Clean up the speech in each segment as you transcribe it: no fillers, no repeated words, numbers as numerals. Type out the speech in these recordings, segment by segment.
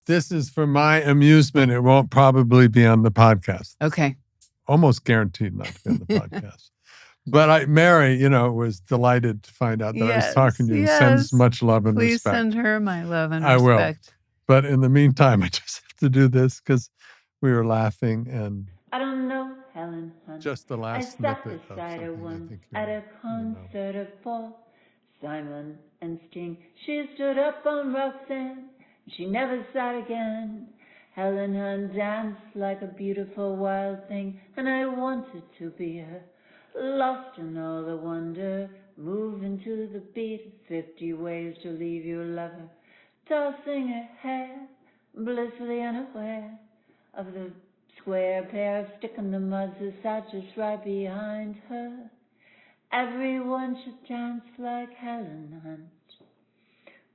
this is for my amusement. It won't probably be on the podcast. Okay. Almost guaranteed not to be on the podcast. But Mary, was delighted to find out that I was talking to you. Yes. Sends much love and Please respect. send her my love and I respect. will. But in the meantime, I just have to do this because we were laughing and I don't know Helen Hunt. just the I last sat snippet of beside her something I once think at a concert of Paul Simon and Sting. She stood up on Roxanne. She never sat again. Helen Hunt danced like a beautiful wild thing, and I wanted to be her. Lost in all the wonder, moving to the beat, 50 ways to leave your lover, tossing her hair, blissfully unaware of the square pair of stick in the muds that sat just right behind her. Everyone should dance like Helen Hunt.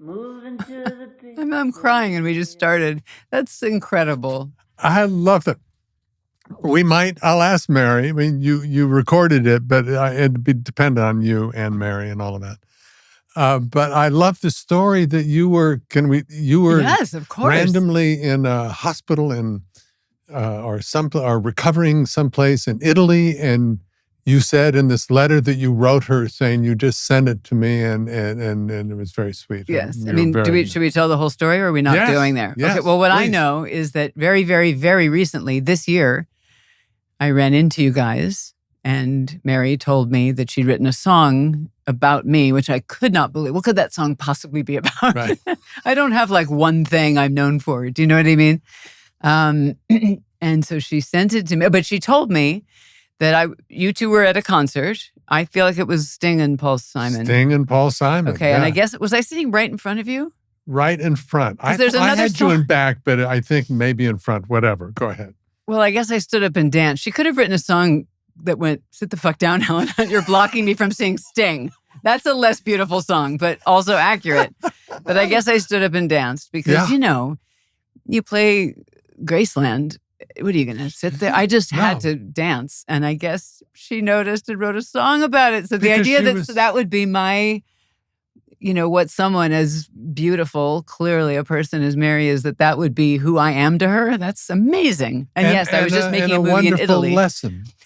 Moving to the beat. I'm crying and we just started. That's incredible. I love it. I'll ask Mary. I mean, you recorded it, but it'd be dependent on you and Mary and all of that. But I love the story that you were Yes, of course. randomly in a hospital or recovering someplace in Italy, and you said in this letter that you wrote her saying you just sent it to me, and it was very sweet. Yes. I mean, should we tell the whole story or are we not going there? Yes, okay. Well, what I please. know is that very, very, very recently, this year, I ran into you guys and Mary told me that she'd written a song about me, which I could not believe. What could that song possibly be about? Right. I don't have like one thing I'm known for. Do you know what I mean? And so she sent it to me, but she told me that you two were at a concert. I feel like it was Sting and Paul Simon. Sting and Paul Simon. Okay, yeah. and I guess, was I sitting right in front of you? Right in front. I there's another had you song- in back, but I think maybe in front. Whatever. Go ahead. Well, I guess I stood up and danced. She could have written a song that went, sit the fuck down, Helen. You're blocking me from seeing Sting. That's a less beautiful song, but also accurate. But I guess I stood up and danced because, you play Graceland. What are you going to sit there? I just had to dance. And I guess she noticed and wrote a song about it. So the idea that would be my, what someone as beautiful, clearly a person as Mary is, that would be who I am to her. That's amazing. And yes, I was just making a movie in Italy.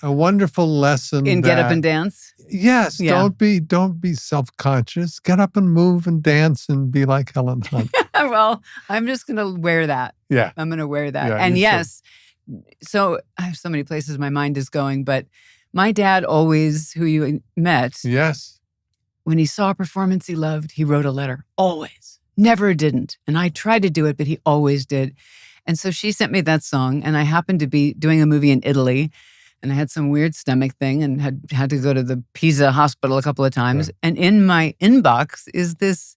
A wonderful lesson. In Get Up and Dance? Yes. Yeah. Don't be self-conscious. Get up and move and dance and be like Helen Hunt. Well, I'm just going to wear that. Yeah. I'm going to wear that. Yeah, and yes, so I have so many places my mind is going, but my dad always, who you met. Yes. When he saw a performance he loved, he wrote a letter. Always. Never didn't. And I tried to do it, but he always did. And so she sent me that song, and I happened to be doing a movie in Italy, and I had some weird stomach thing and had to go to the Pisa hospital a couple of times. Right. And in my inbox is this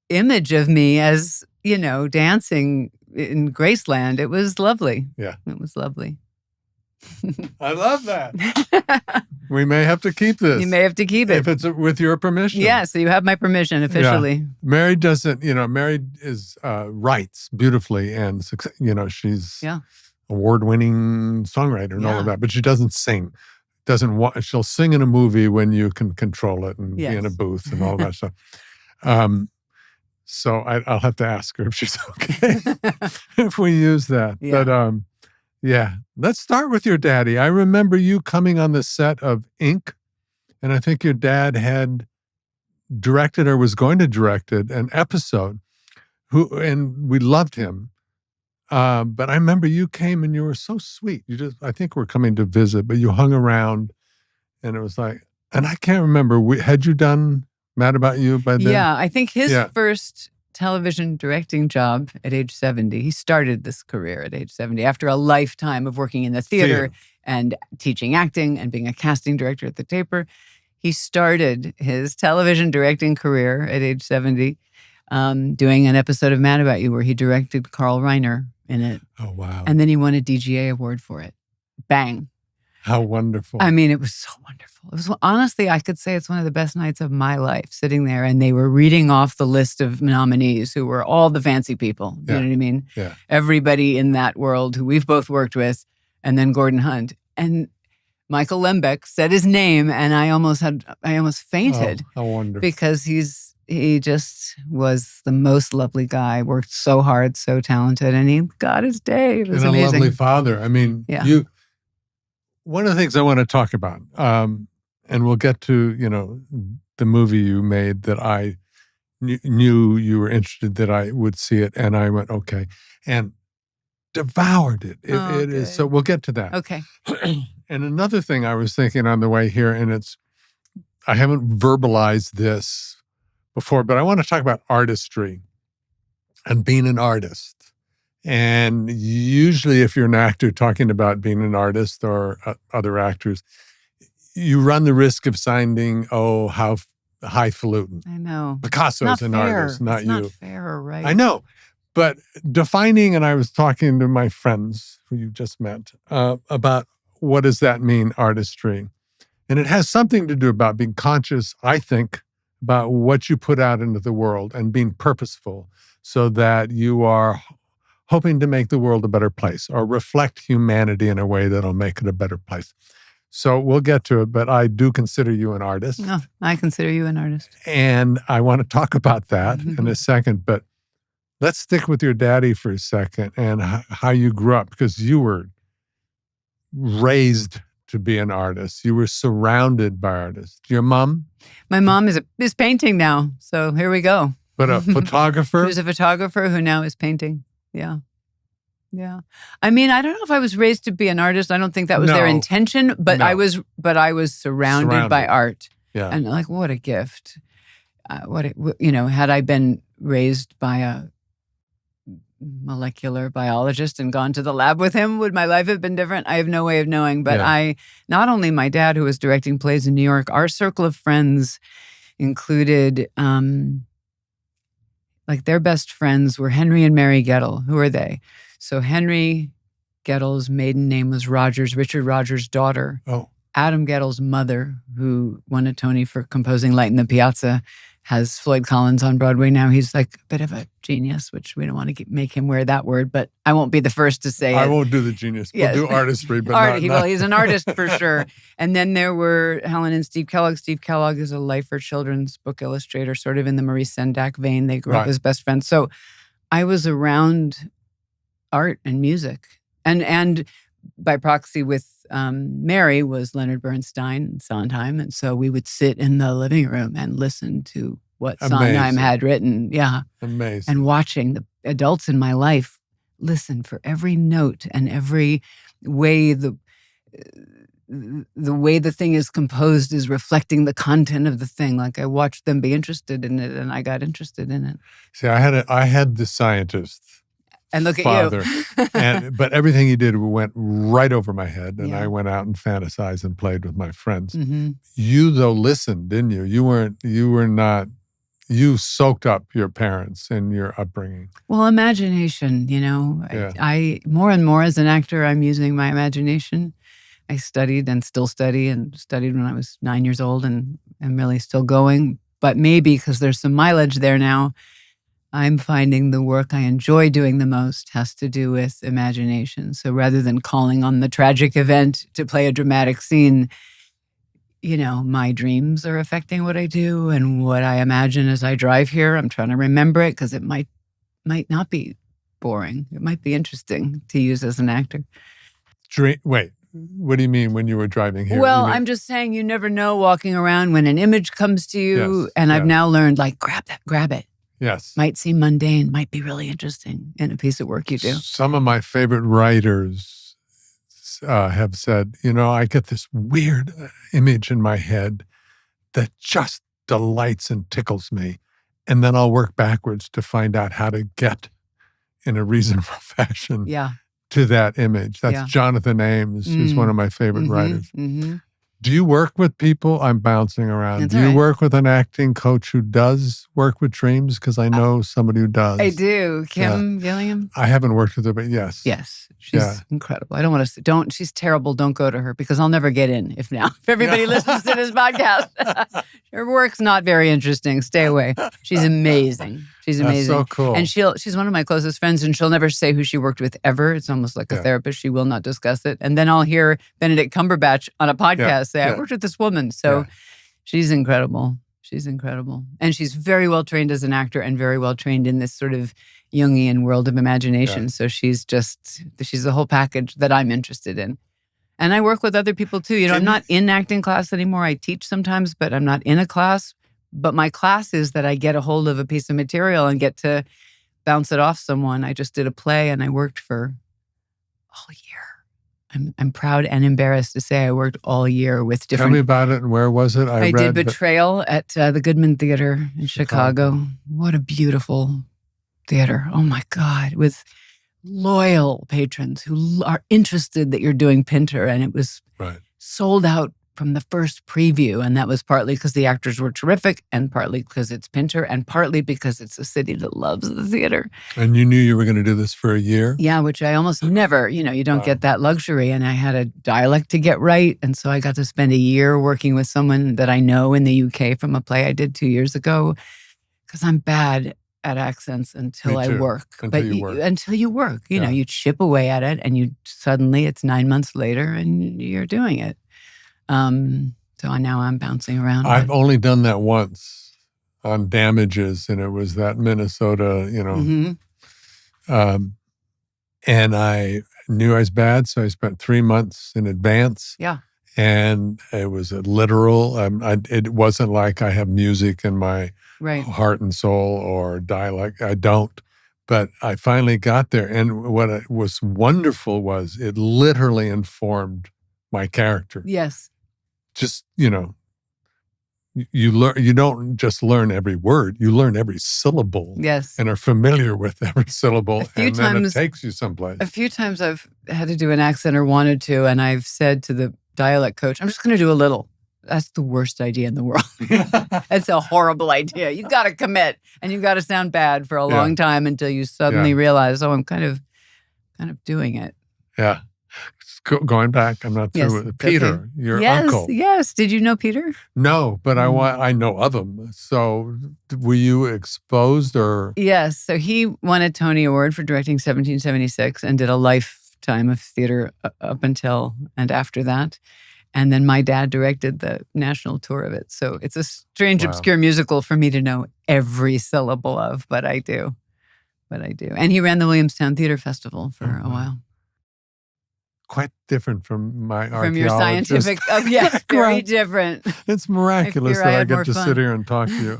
image of me as, dancing in Graceland. It was lovely. Yeah. It was lovely. I love that. We may have to keep this. You may have to keep it. If it's with your permission. Yeah, so you have my permission officially. Yeah. Mary doesn't, Mary writes beautifully and, she's award-winning songwriter and all of that, but she doesn't sing. She'll sing in a movie when you can control it and be in a booth and all that stuff. So I'll have to ask her if she's okay if we use that. Yeah. But let's start with your daddy. I remember you coming on the set of Ink, and I think your dad had directed or was going to direct an episode. And we loved him. But I remember you came and you were so sweet. I think we're coming to visit, but you hung around, and it was like, and I can't remember. Had you done Mad About You by then? Yeah, I think his first television directing job at age 70. He started this career at age 70 after a lifetime of working in the theater and teaching acting and being a casting director at the Taper. He started his television directing career at age 70 doing an episode of Mad About You where he directed Carl Reiner in it. Oh, wow. And then he won a DGA award for it. Bang. How wonderful. I mean, it was so wonderful. It was, honestly, I could say it's one of the best nights of my life, sitting there and they were reading off the list of nominees who were all the fancy people. You know what I mean? Yeah. Everybody in that world who we've both worked with, and then Gordon Hunt. And Michael Lembeck said his name and I almost fainted. Oh, how wonderful. Because he's he just was the most lovely guy, worked so hard, so talented, and he got his day. It was and amazing. a lovely father. I mean, Yeah. one of the things I want to talk about, and we'll get to, the movie you made that I knew you were interested that I would see it, and I went, okay, and devoured it. It is, so we'll get to that. Okay. And another thing I was thinking on the way here, and I haven't verbalized this before, but I want to talk about artistry and being an artist. And usually if you're an actor talking about being an artist or other actors, you run the risk of sounding, how highfalutin. I know. Picasso's an artist, not you. It's not fair, right? I know. But defining, and I was talking to my friends who you just met about what does that mean, artistry? And it has something to do about being conscious, I think, about what you put out into the world and being purposeful so that you are hoping to make the world a better place or reflect humanity in a way that'll make it a better place. So we'll get to it, but I do consider you an artist. No, I consider you an artist. And I want to talk about that in a second, but let's stick with your daddy for a second and how you grew up, because you were raised to be an artist. You were surrounded by artists. Your mom? My mom is painting now, so here we go. But a photographer? She was a photographer who now is painting. Yeah. Yeah. I mean, I don't know if I was raised to be an artist. I don't think that was their intention, but I was surrounded by art. Yeah. And like, what a gift. Had I been raised by a molecular biologist and gone to the lab with him, would my life have been different? I have no way of knowing. But not only my dad, who was directing plays in New York, our circle of friends included, their best friends were Henry and Mary Gettle. Who are they? So Henry Gettle's maiden name was Rogers, Richard Rogers' daughter. Oh. Adam Gettle's mother, who won a Tony for composing Light in the Piazza, has Floyd Collins on Broadway now. He's like a bit of a genius, which we don't want to make him wear that word, but I won't be the first to say it. I won't do the genius. We'll do artistry, but Well, he's an artist for sure. And then there were Helen and Steve Kellogg. Steve Kellogg is a lifer children's book illustrator, sort of in the Maurice Sendak vein. They grew up as best friends. So I was around art and music. And by proxy with Mary was Leonard Bernstein and Sondheim. And so we would sit in the living room and listen to what Sondheim had written. Yeah. Amazing. And watching the adults in my life listen for every note and every way the way the thing is composed is reflecting the content of the thing. Like I watched them be interested in it and I got interested in it. See, I had the scientist. And look father. at you. But everything he did went right over my head, and I went out and fantasized and played with my friends. Mm-hmm. You, though, listened, didn't you? You soaked up your parents and your upbringing. Well, imagination, I more and more as an actor, I'm using my imagination. I studied and still study and studied when I was 9 years old and I'm really still going. But maybe because there's some mileage there now, I'm finding the work I enjoy doing the most has to do with imagination. So rather than calling on the tragic event to play a dramatic scene, my dreams are affecting what I do and what I imagine as I drive here. I'm trying to remember it because it might not be boring. It might be interesting to use as an actor. Wait, what do you mean when you were driving here? Well, I'm just saying you never know walking around when an image comes to you. I've now learned, grab it. Yes. Might seem mundane, might be really interesting in a piece of work you do. Some of my favorite writers have said, I get this weird image in my head that just delights and tickles me. And then I'll work backwards to find out how to get in a reasonable fashion to that image. That's Jonathan Ames, who's one of my favorite writers. Mm-hmm. Do you work with people? I'm bouncing around. Do you work with an acting coach who does work with dreams? Because I know somebody who does. I do. Kim Gilliam? I haven't worked with her, but yes. Yes. She's incredible. I don't want to, she's terrible. Don't go to her because I'll never get in if everybody listens to this podcast. Her work's not very interesting. Stay away. She's amazing. She's amazing. That's so cool. And she's one of my closest friends and she'll never say who she worked with ever. It's almost like a therapist. She will not discuss it. And then I'll hear Benedict Cumberbatch on a podcast say, I worked with this woman. So she's incredible. She's incredible. And she's very well trained as an actor and very well trained in this sort of Jungian world of imagination. Yeah. So she's the whole package that I'm interested in. And I work with other people too. I'm not in acting class anymore. I teach sometimes, but I'm not in a class. But my class is that I get a hold of a piece of material and get to bounce it off someone. I just did a play and I worked for all year. I'm proud and embarrassed to say I worked all year with different... Tell me about it. And where was it? I did Betrayal at the Goodman Theater in Chicago. What a beautiful theater. Oh my God. With loyal patrons who are interested that you're doing Pinter. And it was sold out from the first preview. And that was partly because the actors were terrific and partly because it's Pinter and partly because it's a city that loves the theater. And you knew you were going to do this for a year? Yeah, which I almost never, you don't get that luxury. And I had a dialect to get right. And so I got to spend a year working with someone that I know in the UK from a play I did 2 years ago. Because I'm bad at accents until I work. Until you work. You know, you chip away at it and suddenly it's 9 months later and you're doing it. So now I'm bouncing around. I've only done that once on Damages, and it was that Minnesota, and I knew I was bad, so I spent 3 months in advance. Yeah. And it was a literal. It wasn't like I have music in my heart and soul or dialect. I don't. But I finally got there, and what was wonderful was it literally informed my character. Yes. Just, you learn. You don't just learn every word; you learn every syllable. Yes, and are familiar with every syllable, and then it takes you someplace. A few times I've had to do an accent or wanted to, and I've said to the dialect coach, "I'm just going to do a little." That's the worst idea in the world. It's a horrible idea. You got to commit, and you got to sound bad for a long time until you suddenly realize, "Oh, I'm kind of doing it." Yeah. Going back, I'm not through with it. Peter, your uncle. Yes. Did you know Peter? No, but I know of him. So were you exposed or? Yes. So he won a Tony Award for directing 1776 and did a lifetime of theater up until and after that. And then my dad directed the national tour of it. So it's a strange, obscure musical for me to know every syllable of, but I do. And he ran the Williamstown Theater Festival for a while. Quite different from my from your scientific. Yes, very different. It's miraculous that I get to sit here and talk to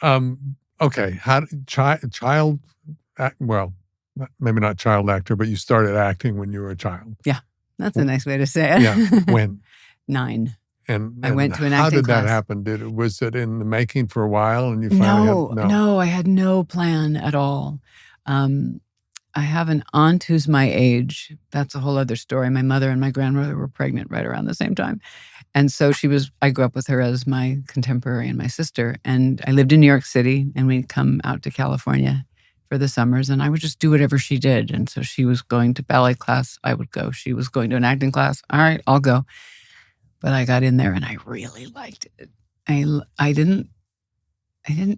you. Okay, how child? Well, maybe not child actor, but you started acting when you were a child. Yeah, that's a nice way to say it. Yeah, when 9. And I went to an acting class. How did that happen? Was it in the making for a while, and you finally No, I had no plan at all. I have an aunt who's my age. That's a whole other story. My mother and my grandmother were pregnant right around the same time. And so I grew up with her as my contemporary and my sister. And I lived in New York City, and we'd come out to California for the summers, and I would just do whatever she did. And so she was going to ballet class, I would go. She was going to an acting class. All right, I'll go. But I got in there and I really liked it. I didn't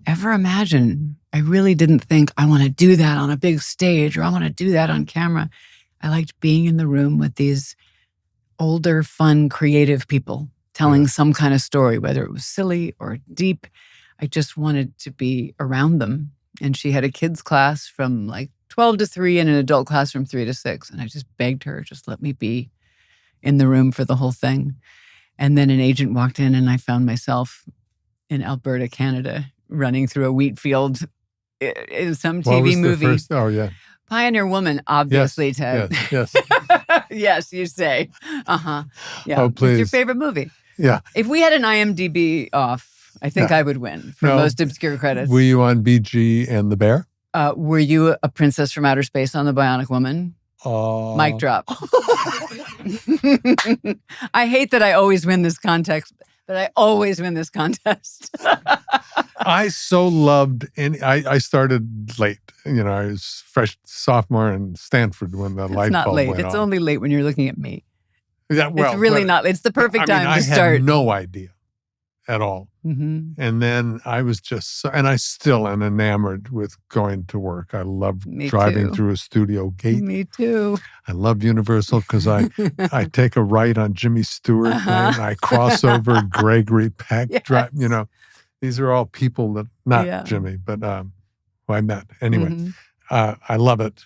ever imagine. I really didn't think I want to do that on a big stage or I want to do that on camera. I liked being in the room with these older, fun, creative people telling some kind of story, whether it was silly or deep. I just wanted to be around them. And she had a kids class from like 12 to 3 and an adult class from 3 to 6. And I just begged her, just let me be in the room for the whole thing. And then an agent walked in and I found myself in Alberta, Canada, running through a wheat field in some TV movie. Pioneer Woman, obviously, yes, Ted. Yes. Yes, you say. Yeah. Oh, please. What's your favorite movie? Yeah. If we had an IMDb off, I think I would win for most obscure credits. Were you on BG and the Bear? Were you a princess from outer space on The Bionic Woman? Mic drop. I hate that I always win this contest, but I always win this contest. I so loved, I started late. I was fresh sophomore in Stanford when the light bulb went on. It's only late when you're looking at me. Yeah, well, it's really not. It's the perfect time to start. I had no idea. at all. Mm-hmm. And then I was just, and I still am enamored with going to work. I love Me driving too. through a studio gate. Me too. I love Universal because I take a right on Jimmy Stewart and I cross over Gregory Peck. Yes. You know, these are all people that, not Yeah. Jimmy, but who I met. Anyway, Mhm. I love it.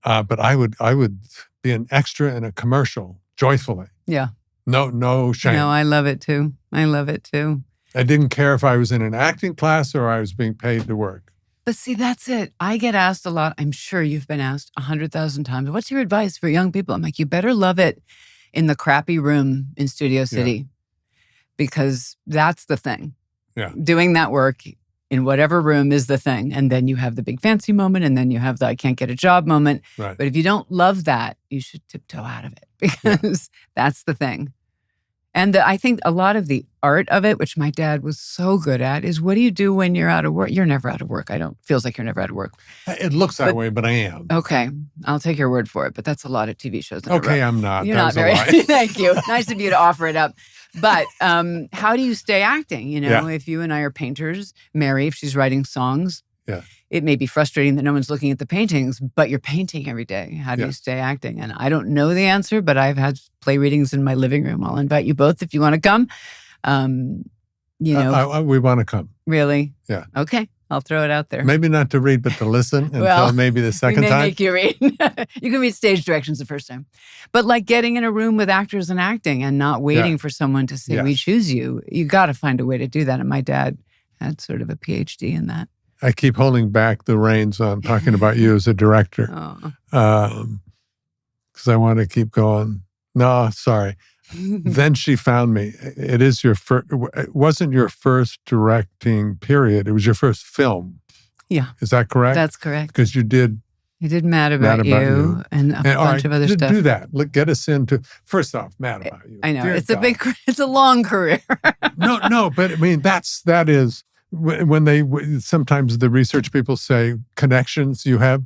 But I would be an extra in a commercial joyfully. Yeah. No shame. No, I love it too. I love it too. I didn't care if I was in an acting class or I was being paid to work. But see, that's it. I get asked a lot. I'm sure you've been asked 100,000 times, what's your advice for young people? I'm like, you better love it in the crappy room in Studio City because that's the thing. Yeah. Doing that work in whatever room is the thing. And then you have the big fancy moment and then you have the I can't get a job moment. Right. But if you don't love that, you should tiptoe out of it because that's the thing. And I think a lot of the art of it, which my dad was so good at, is what do you do when you're out of work? You're never out of work. Feels like you're never out of work. It looks that way, but I am. Okay. I'll take your word for it. But that's a lot of TV shows. Okay, I'm not. You're That not was a very. lie. Thank you. Nice of you to offer it up. But how do you stay acting? You know, if you and I are painters, Mary, if she's writing songs, it may be frustrating that no one's looking at the paintings, but you're painting every day. How do you stay acting? And I don't know the answer, but I've had play readings in my living room. I'll invite you both if you want to come. You know, we want to come. Really? Yeah. Okay. I'll throw it out there. Maybe not to read, but to listen until maybe the second we may time. Make you read. You can read stage directions the first time. But like getting in a room with actors and acting and not waiting for someone to say, we choose you. You got to find a way to do that. And my dad had sort of a PhD in that. I keep holding back the reins on talking about you as a director because I want to keep going. No, sorry. Then she found me. It is your first. It wasn't your first directing period. It was your first film. Yeah, is that correct? That's correct. Because you did. You did Mad About You and a bunch of other stuff. Do that. Get us into first off, Mad About You. I know. Dear It's God. it's a long career. No, but I mean that is when they sometimes the research people say connections you have.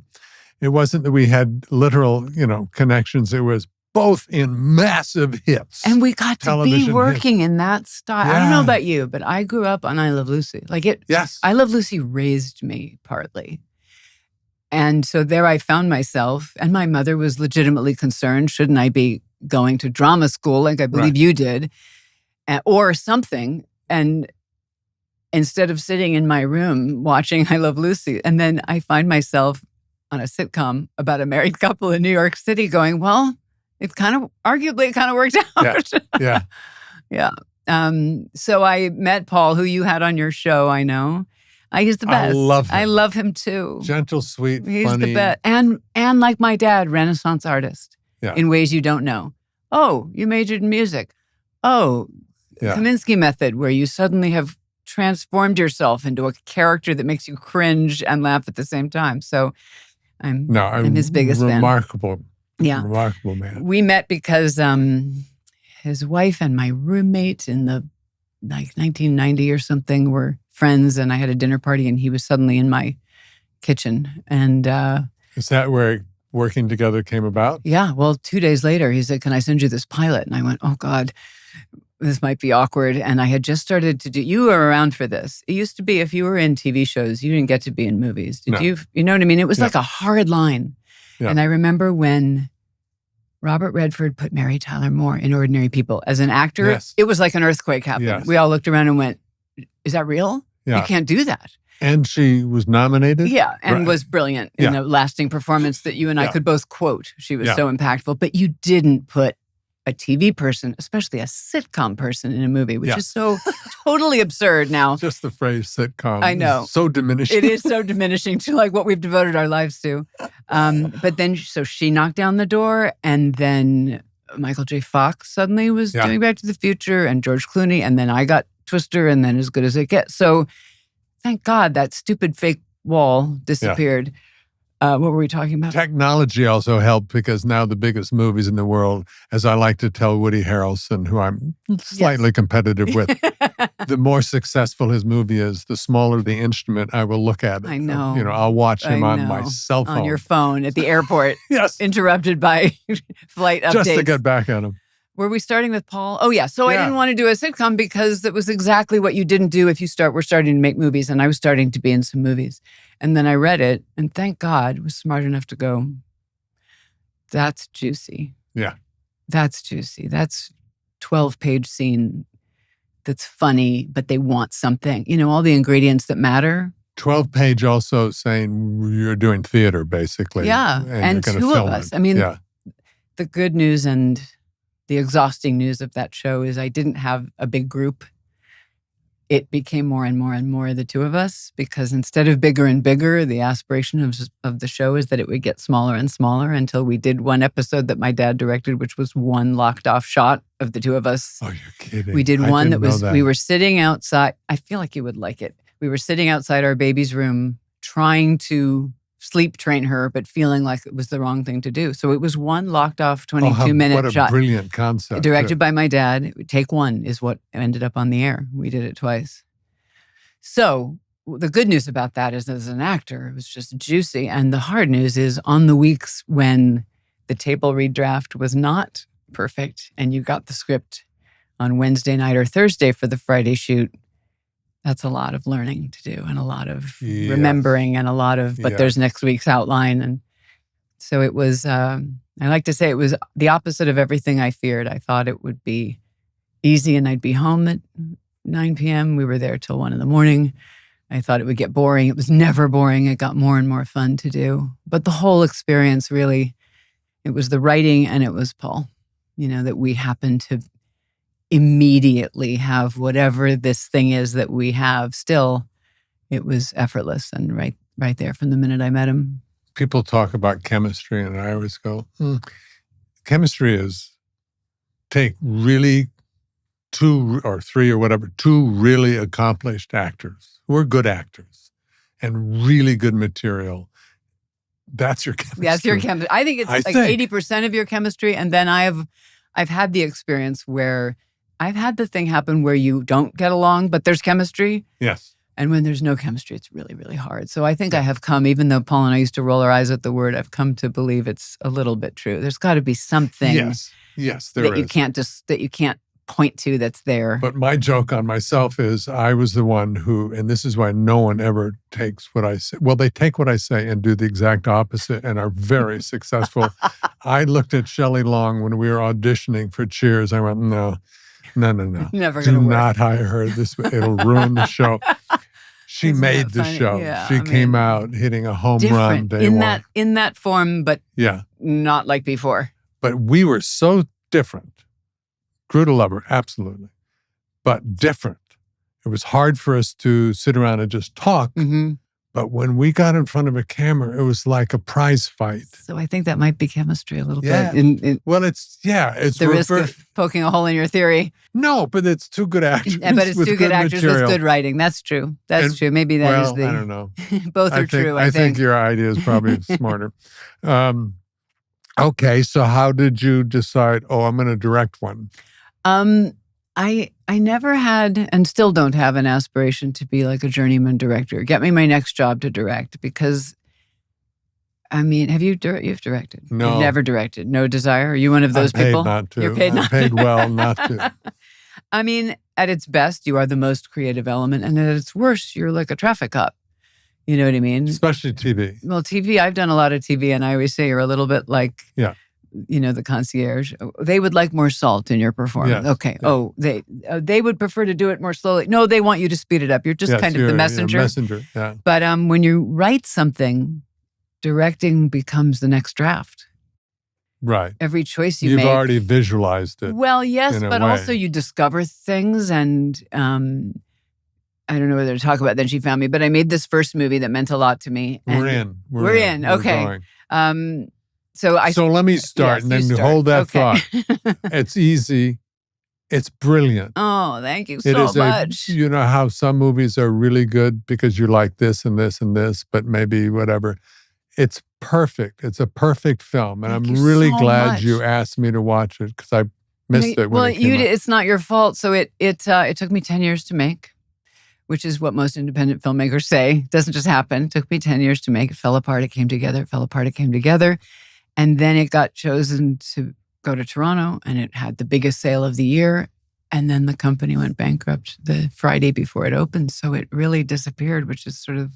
It wasn't that we had literal, connections. It was both in massive hits. And we got to be working hits. in that style. I don't know about you, but I grew up on I Love Lucy. Yes. I Love Lucy raised me partly. And so there I found myself, and my mother was legitimately concerned, shouldn't I be going to drama school like I believe you did, or something? And instead of sitting in my room watching I Love Lucy, and then I find myself on a sitcom about a married couple in New York City going, well, arguably it kind of worked out. Yeah. So I met Paul, who you had on your show, I know. He's the best. I love him. I love him too. Gentle, sweet, He's funny. the best. And like my dad, Renaissance artist in ways you don't know. Oh, you majored in music. Oh, Kaminsky method, where you suddenly have transformed yourself into a character that makes you cringe and laugh at the same time. So I'm his biggest fan. Remarkable man. We met because his wife and my roommate in the 1990 or something were friends, and I had a dinner party, and he was suddenly in my kitchen. And is that where working together came about? Yeah. Well, 2 days later, he said, "Can I send you this pilot?" And I went, "Oh God, this might be awkward." And I had just started to do. You were around for this. It used to be if you were in TV shows, you didn't get to be in movies. Did you? You know what I mean? It was like a hard line. Yeah. And I remember when Robert Redford put Mary Tyler Moore in Ordinary People as an actor. Yes. It was like an earthquake happened. Yes. We all looked around and went, "Is that real? Yeah. You can't do that." And she was nominated? Yeah, and was brilliant in a lasting performance that you and I could both quote. She was so impactful. But you didn't put a TV person, especially a sitcom person, in a movie, which is so totally absurd now. Just the phrase sitcom. I know. Is so diminishing. It is so diminishing to like what we've devoted our lives to. But then, so she knocked down the door, and then Michael J. Fox suddenly was doing Back to the Future, and George Clooney, and then I got Twister, and then As Good as It Gets. So thank God that stupid fake wall disappeared. What were we talking about? Technology also helped because now the biggest movies in the world, as I like to tell Woody Harrelson, who I'm slightly competitive with, the more successful his movie is, the smaller the instrument I will look at. I know. I'll watch him on my cell phone. On your phone at the airport. Interrupted by flight updates. Just to get back at him. Were we starting with Paul? Oh, yeah. So I Yeah. didn't want to do a sitcom because it was exactly what you didn't do if we're starting to make movies. And I was starting to be in some movies. And then I read it, and thank God, was smart enough to go, that's juicy. Yeah. That's juicy. That's 12-page scene that's funny, but they want something. You know, all the ingredients that matter. 12-page also saying you're doing theater, basically. Yeah. And you're gonna two of film us. it. I mean, yeah. the good news and the exhausting news of that show is I didn't have a big group. It became more and more and more the two of us, because instead of bigger and bigger, the aspiration of the show is that it would get smaller and smaller until we did one episode that my dad directed, which was one locked off shot of the two of us. Oh, you're kidding. We did I one that didn't know was, that. we were sitting outside. I feel like you would like it. We were sitting outside our baby's room trying to sleep train her, but feeling like it was the wrong thing to do. So it was one locked off 22-minute what a shot. brilliant concept. Directed by my dad. Take one is what ended up on the air. We did it twice. So the good news about that is, as an actor, it was just juicy. And the hard news is, on the weeks when the table read draft was not perfect and you got the script on Wednesday night or Thursday for the Friday shoot, that's a lot of learning to do and a lot of remembering and a lot of, but there's next week's outline. And so it was, I like to say it was the opposite of everything I feared. I thought it would be easy and I'd be home at 9 p.m. We were there till 1 a.m. I thought it would get boring. It was never boring. It got more and more fun to do. But the whole experience really, it was the writing and it was Paul, you know, that we happened to immediately have whatever this thing is that we have still. It was effortless and right there from the minute I met him. People talk about chemistry, and I always go, chemistry is take really two or three or whatever, two really accomplished actors who are good actors and really good material. That's your chemistry. That's your chemistry. I think it's 80% of your chemistry. And then I've had the experience where I've had the thing happen where you don't get along, but there's chemistry. Yes. And when there's no chemistry, it's really, really hard. So I think I have come, even though Paul and I used to roll our eyes at the word, I've come to believe it's a little bit true. There's got to be something yes, that you can't point to that's there. But my joke on myself is I was the one who, and this is why no one ever takes what I say. Well, they take what I say and do the exact opposite and are very successful. I looked at Shelley Long when we were auditioning for Cheers. I went, no. Never Do gonna work. not hire her. It'll ruin the show. She Isn't made that the funny? show. Yeah, She came out hitting a home run different day in one. in that form, but not like before. But we were so different. Grew to love her, absolutely. But different. It was hard for us to sit around and just talk. Mm-hmm. But when we got in front of a camera, it was like a prize fight. So I think that might be chemistry a little Yeah. bit. Well, it's The risk of poking a hole in your theory. No, but it's two good actors. Yeah, but it's with two good actors material. with good writing. That's true. That's true. Maybe that is I don't know. both are true, I think your idea is probably smarter. Okay, so how did you decide, I'm going to direct one? I never had and still don't have an aspiration to be like a journeyman director. Get me my next job to direct, because I mean, you've directed? No. You've never directed. No desire? Are you one of those people? Not to. You're paid not I'm paid well not to. I mean, at its best, you are the most creative element, and at its worst, you're like a traffic cop. You know what I mean? Especially TV. Well, TV, I've done a lot of TV, and I always say you're a little bit like, the concierge. They would like more salt in your performance. Yes. Okay. Yeah. They would prefer to do it more slowly. No, they want you to speed it up. You're just kind of the messenger. Messenger, yeah. But when you write something, directing becomes the next draft. Right. Every choice You've make. already visualized it. Well, yes, in a but way. also you discover things, and I don't know whether to talk about Then She Found Me, but I made this first movie that meant a lot to me. We're in. We're in. Okay. Going. So let me start, yes, and then you start. hold that Okay. thought. It's easy. It's brilliant. Oh, thank you It so is much. you know how some movies are really good because you like this and this and this, but maybe whatever. It's perfect. It's a perfect film, and Thank I'm you really so glad much. you asked me to watch it because I missed it when it came out. It's not your fault. So it took me 10 years to make, which is what most independent filmmakers say. It doesn't just happen. It took me 10 years to make. It fell apart. It came together. It fell apart. It came together. And then it got chosen to go to Toronto, and it had the biggest sale of the year. And then the company went bankrupt the Friday before it opened. So it really disappeared, which is sort of,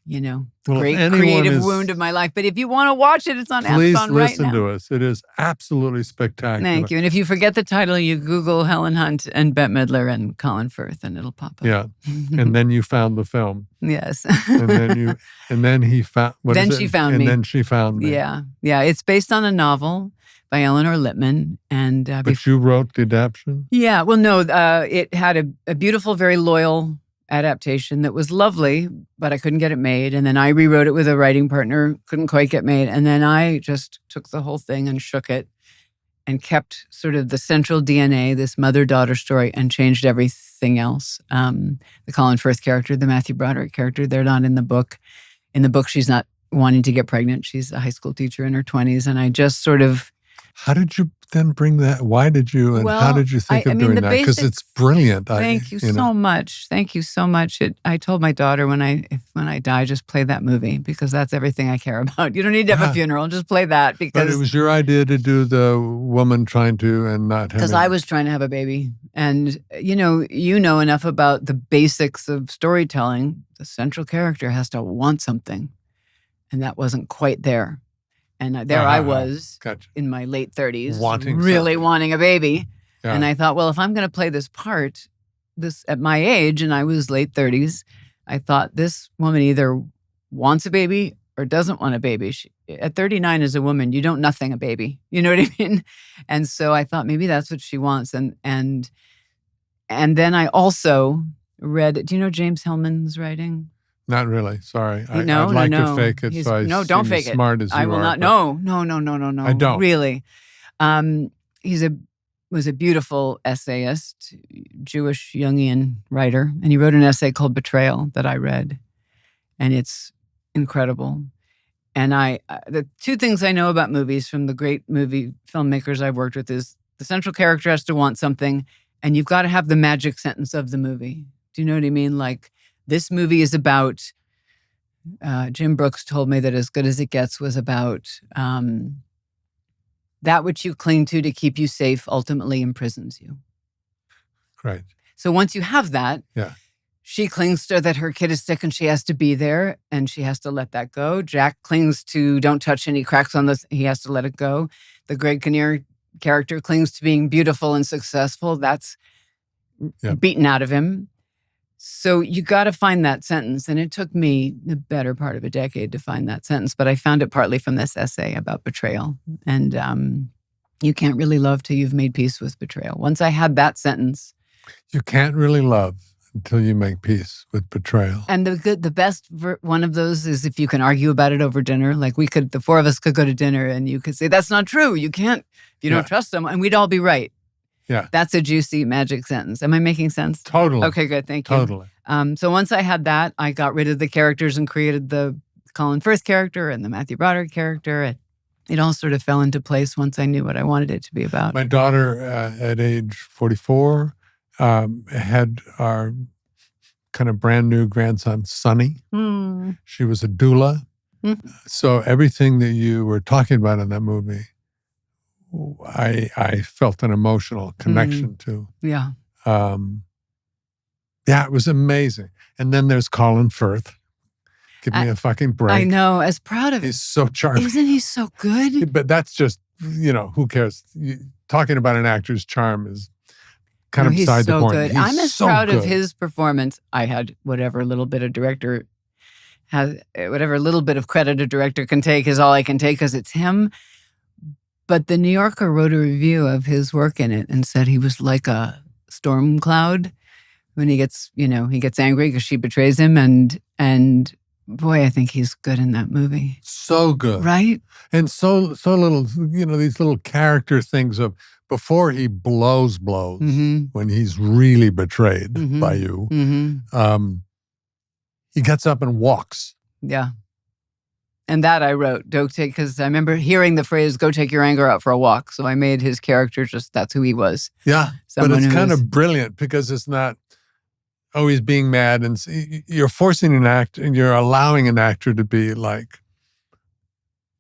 the great creative wound of my life. But if you want to watch it, it's on Amazon right now. Please listen to us. It is absolutely spectacular. Thank you. And if you forget the title, you Google Helen Hunt and Bette Midler and Colin Firth, and it'll pop up. Yeah. And then you found the film. Yes. and then he found, she found me. And then she found me. Yeah. Yeah. It's based on a novel by Eleanor Lippman. And but you wrote the adaptation? Yeah. Well, no, it had a beautiful, very loyal adaptation that was lovely, but I couldn't get it made. And then I rewrote it with a writing partner, couldn't quite get made. And then I just took the whole thing and shook it and kept sort of the central DNA, this mother-daughter story, and changed everything else. The Colin Firth character, the Matthew Broderick character, they're not in the book. In the book, she's not wanting to get pregnant. She's a high school teacher in her 20s. And I just sort of... How did you then bring that? Why did you, and how did you think of doing that? Because it's brilliant. Thank you so much. Thank you so much. I told my daughter when I die, just play that movie, because that's everything I care about. You don't need to have a funeral. Just play that. Because But it was your idea to do the woman trying to and not having. Because I was trying to have a baby. And, you know enough about the basics of storytelling. The central character has to want something. And that wasn't quite there. And I was in my late 30s, wanting a baby. Yeah. And I thought, well, if I'm going to play this part, at my age, and I was late 30s, I thought this woman either wants a baby or doesn't want a baby. At 39 as a woman, you don't nothing a baby. You know what I mean? And so I thought maybe that's what she wants. And then I also read, do you know James Hillman's writing? Not really. Sorry. I'd like to fake it. So don't fake it. Smart as you are. I will not. No. I don't. Really. Was a beautiful essayist, Jewish Jungian writer, and he wrote an essay called Betrayal that I read, and it's incredible. And the two things I know about movies from the great movie filmmakers I've worked with is the central character has to want something, and you've got to have the magic sentence of the movie. Do you know what I mean? Like, this movie is about, Jim Brooks told me that As Good as It Gets was about that which you cling to keep you safe ultimately imprisons you. Right. So once you have that, she clings to that her kid is sick and she has to be there and she has to let that go. Jack clings to don't touch any cracks on this. He has to let it go. The Greg Kinnear character clings to being beautiful and successful. That's beaten out of him. So you got to find that sentence. And it took me the better part of a decade to find that sentence. But I found it partly from this essay about betrayal. And you can't really love till you've made peace with betrayal. Once I had that sentence. You can't really love until you make peace with betrayal. And the best one of those is if you can argue about it over dinner. Like the four of us could go to dinner and you could say, that's not true. You can't, you don't trust someone. And we'd all be right. Yeah. That's a juicy magic sentence. Am I making sense? Totally. Okay, good. Thank you. Totally. So once I had that, I got rid of the characters and created the Colin Firth character and the Matthew Broderick character. It all sort of fell into place once I knew what I wanted it to be about. My daughter, at age 44, had our kind of brand new grandson, Sonny. Mm. She was a doula. Mm. So everything that you were talking about in that movie, I felt an emotional connection to. Yeah. It was amazing. And then there's Colin Firth. Give me a fucking break. I know. As proud of him. He's so charming. Isn't he so good? But that's just, who cares? Talking about an actor's charm is kind of beside the point. Good. I'm as proud of his performance. I had whatever little bit of credit a director can take is all I can take because it's him. But the New Yorker wrote a review of his work in it and said he was like a storm cloud when he gets angry because she betrays him. And boy, I think he's good in that movie. So good. Right? And so little, these little character things of before he blows, mm-hmm. when he's really betrayed mm-hmm. by you, mm-hmm. He gets up and walks. Yeah. And that I wrote, because I remember hearing the phrase, go take your anger out for a walk. So I made his character that's who he was. Yeah, but it's kind of brilliant because it's not always being mad. And you're forcing an act and you're allowing an actor to be like,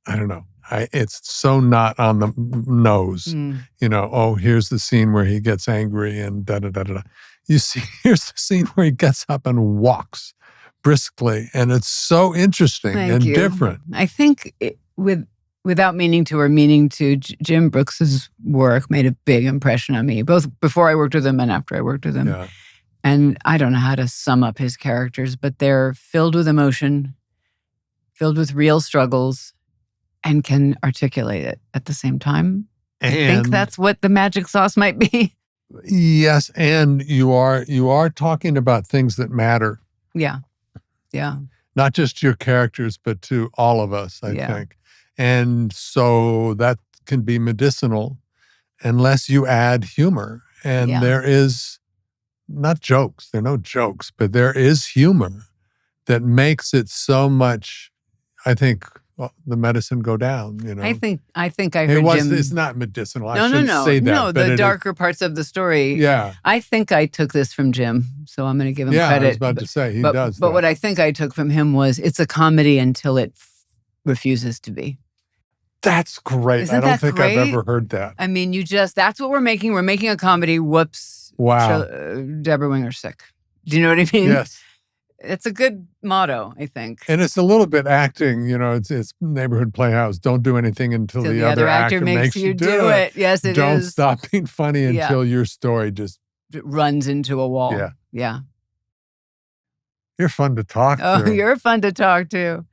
I don't know, it's so not on the nose. Here's the scene where he gets angry and da-da-da-da-da. You see, here's the scene where he gets up and walks briskly. And it's so interesting and different. I think without meaning to or meaning to, Jim Brooks's work made a big impression on me, both before I worked with him and after I worked with him. Yeah. And I don't know how to sum up his characters, but they're filled with emotion, filled with real struggles, and can articulate it at the same time. I think that's what the magic sauce might be. Yes, and you are talking about things that matter. Yeah. Not just your characters, but to all of us, I think. And so that can be medicinal unless you add humor. And there is not jokes. There are no jokes, but there is humor that makes it so much, I think, the medicine go down, I think I heard Jim. It's not medicinal. No, I shouldn't say that. No, the darker parts of the story. Yeah. I think I took this from Jim, so I'm going to give him credit. I was about to say, he does. But what I think I took from him was it's a comedy until it refuses to be. That's great. Isn't I don't that think great? I've ever heard that. I mean, that's what we're making. We're making a comedy. Whoops. Wow. Deborah Winger's sick. Do you know what I mean? Yes. It's a good motto, I think. And it's a little bit acting, it's neighborhood playhouse. Don't do anything until the other actor makes you do it. Yes, it Don't is. stop being funny until your story just runs into a wall. Yeah. You're fun to talk to. Oh, you're fun to talk to.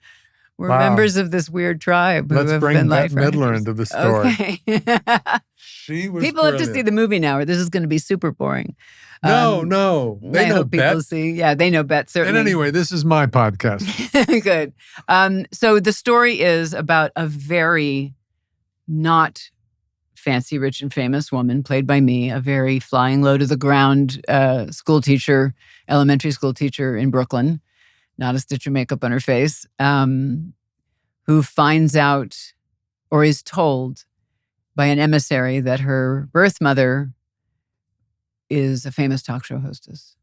We're members of this weird tribe. Let's bring Bette Midler into the story. Okay. She was People have to see the movie now, or this is going to be super boring. No. They know Bette. They know Bette, certainly. And anyway, this is my podcast. Good. So the story is about a very not fancy, rich, and famous woman, played by me, a very flying low to the ground school teacher, elementary school teacher in Brooklyn, not a stitch of makeup on her face, who finds out or is told by an emissary that her birth mother is a famous talk show hostess.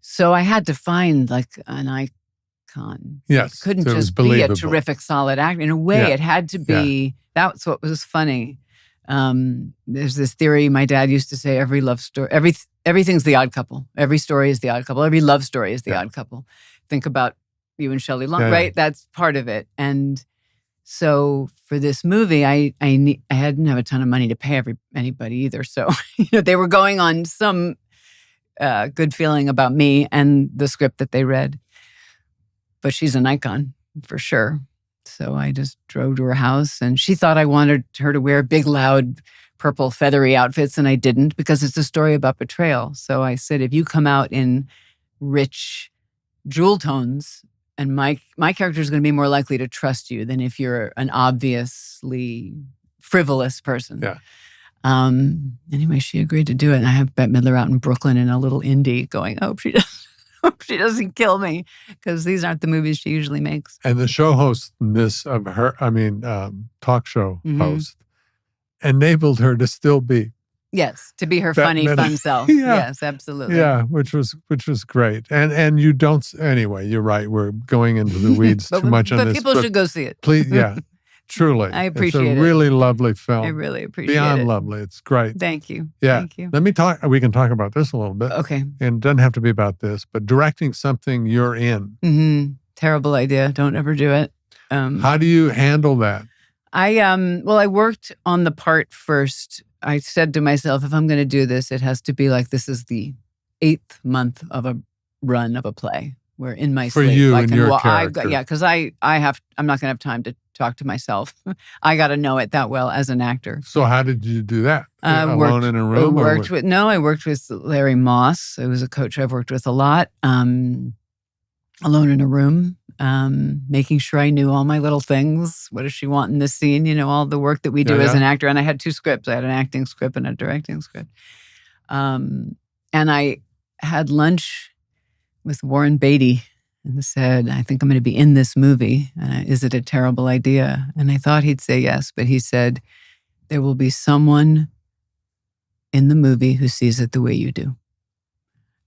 So I had to find like an icon. Yes. It couldn't just be a terrific, solid actor. In a way, it had to be, that's what was funny. There's this theory my dad used to say, every love story, everything's the odd couple. Every story is the odd couple. Every love story is the odd couple. Think about you and Shelley Long, right? That's part of it. And so for this movie, I didn't have a ton of money to pay anybody either. So they were going on some good feeling about me and the script that they read. But she's an icon for sure. So I just drove to her house, and she thought I wanted her to wear big, loud, purple, feathery outfits, and I didn't, because it's a story about betrayal. So I said, if you come out in rich jewel tones, and my character is going to be more likely to trust you than if you're an obviously frivolous person. Yeah. Anyway, she agreed to do it. And I have Bette Midler out in Brooklyn in a little indie going, she doesn't kill me, because these aren't the movies she usually makes. And the show hostness of her, talk show host, enabled her to still be. Yes, to be her funny, fun self. Yes, absolutely. Yeah, which was great. And you don't, anyway, you're right. We're going into the weeds too much on this. But people should go see it. Please, truly. I appreciate it. It's a really lovely film. I really appreciate it. Beyond lovely. It's great. Thank you. Yeah. Thank you. We can talk about this a little bit. Okay. And it doesn't have to be about this, but directing something you're in. Mm-hmm. Terrible idea. Don't ever do it. How do you handle that? I worked on the part first. I said to myself, if I'm going to do this, it has to be like this is the 8th month of a run of a play. Where in my for sleep, you and your character. Because I'm not going to have time to talk to myself. I got to know it that well as an actor. So how did you do that? Alone in a room? I worked with Larry Moss. It was a coach I've worked with a lot. Alone in a room, making sure I knew all my little things. What does she want in this scene? All the work that we do as an actor. And I had 2 scripts. I had an acting script and a directing script. And I had lunch with Warren Beatty and said, I think I'm going to be in this movie. Is it a terrible idea? And I thought he'd say yes, but he said, there will be someone in the movie who sees it the way you do.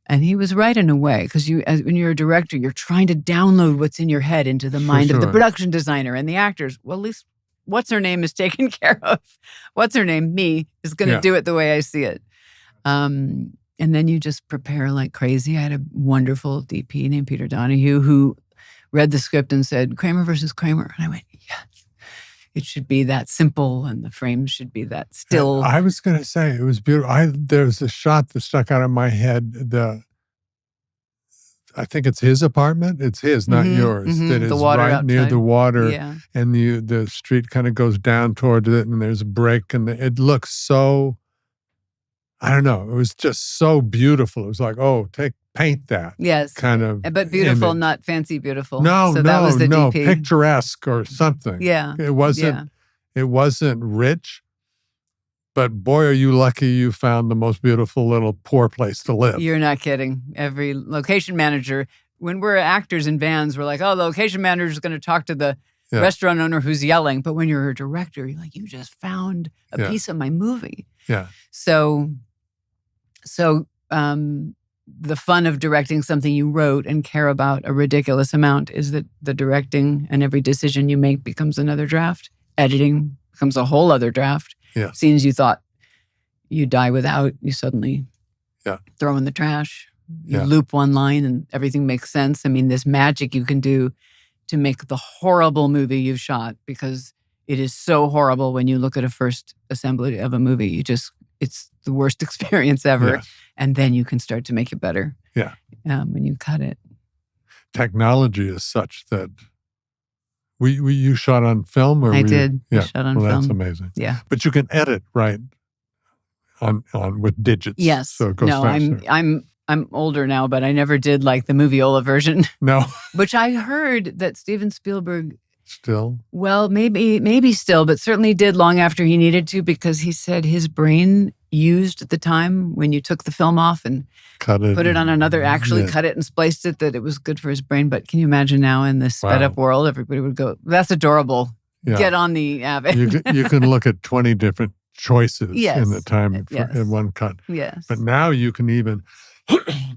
And he was right in a way, because when you're a director, you're trying to download what's in your head into the mind of the production designer and the actors. Well, at least what's her name is taken care of. What's her name? Me is going to do it the way I see it. And then you just prepare like crazy. I had a wonderful DP named Peter Donahue who read the script and said, Kramer versus Kramer. And I went, yes, it should be that simple and the frames should be that still. I was going to say, it was beautiful. There's a shot that stuck out of my head. I think it's his apartment. It's his, not yours. That is the water right outside. near the water. Yeah. And the street kind of goes down towards it and there's a break and it looks so, I don't know. It was just so beautiful. It was like, oh, paint that. Yes. Kind of. But beautiful, image. Not fancy beautiful. No, so that was the DP. Picturesque or something. Yeah. It wasn't rich, but boy, are you lucky you found the most beautiful little poor place to live. You're not kidding. Every location manager, when we're actors in vans, we're like, oh, the location manager is going to talk to the restaurant owner who's yelling. But when you're a director, you're like, you just found a piece of my movie. Yeah. So the fun of directing something you wrote and care about a ridiculous amount is that the directing and every decision you make becomes another draft. Editing becomes a whole other draft. Yeah. Scenes you thought you'd die without, you suddenly throw in the trash. You loop one line and everything makes sense. I mean, this magic you can do to make the horrible movie you've shot, because it is so horrible when you look at a first assembly of a movie. It's the worst experience ever. Yes. And then you can start to make it better. Yeah. When you cut it. Technology is such that you shot on film, or I did. I shot on film. That's amazing. Yeah. But you can edit right on with digits. Yes. So it goes faster. I'm older now, but I never did like the moviola version. No. Which I heard that Steven Spielberg still. Well, maybe still, but certainly did long after he needed to, because he said his brain used at the time when you took the film off and put it on another, cut it and spliced it, that it was good for his brain. But can you imagine now in this sped up world, everybody would go, that's adorable. Yeah. Get on the Avid. you can look at 20 different choices in the time in one cut. Yes. But now you can even,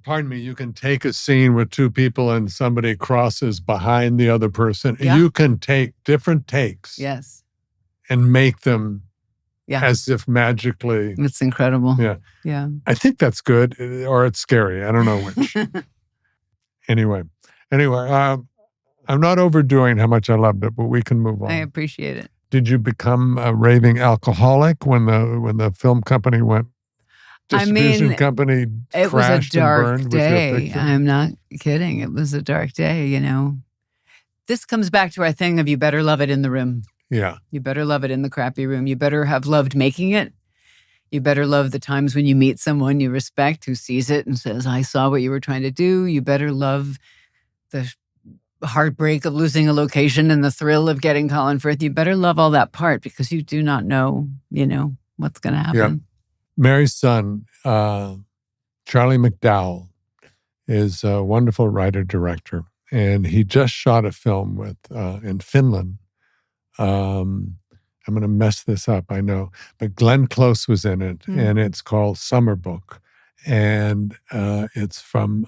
pardon me, you can take a scene with two people and somebody crosses behind the other person. Yeah. You can take different takes. Yes. And make them as if magically. It's incredible. Yeah. Yeah. I think that's good, or it's scary. I don't know which. Anyway, I'm not overdoing how much I loved it, but we can move on. I appreciate it. Did you become a raving alcoholic when the film company went? Distribution company it was a dark day. With I'm not kidding. It was a dark day, you know. This comes back to our thing of you better love it in the room. Yeah. You better love it in the crappy room. You better have loved making it. You better love the times when you meet someone you respect who sees it and says, I saw what you were trying to do. You better love the heartbreak of losing a location and the thrill of getting Colin Firth. You better love all that part, because you do not know, what's going to happen. Yeah. Mary's son, Charlie McDowell, is a wonderful writer-director, and he just shot a film in Finland. I'm going to mess this up, I know, but Glenn Close was in it, and it's called Summer Book, and it's from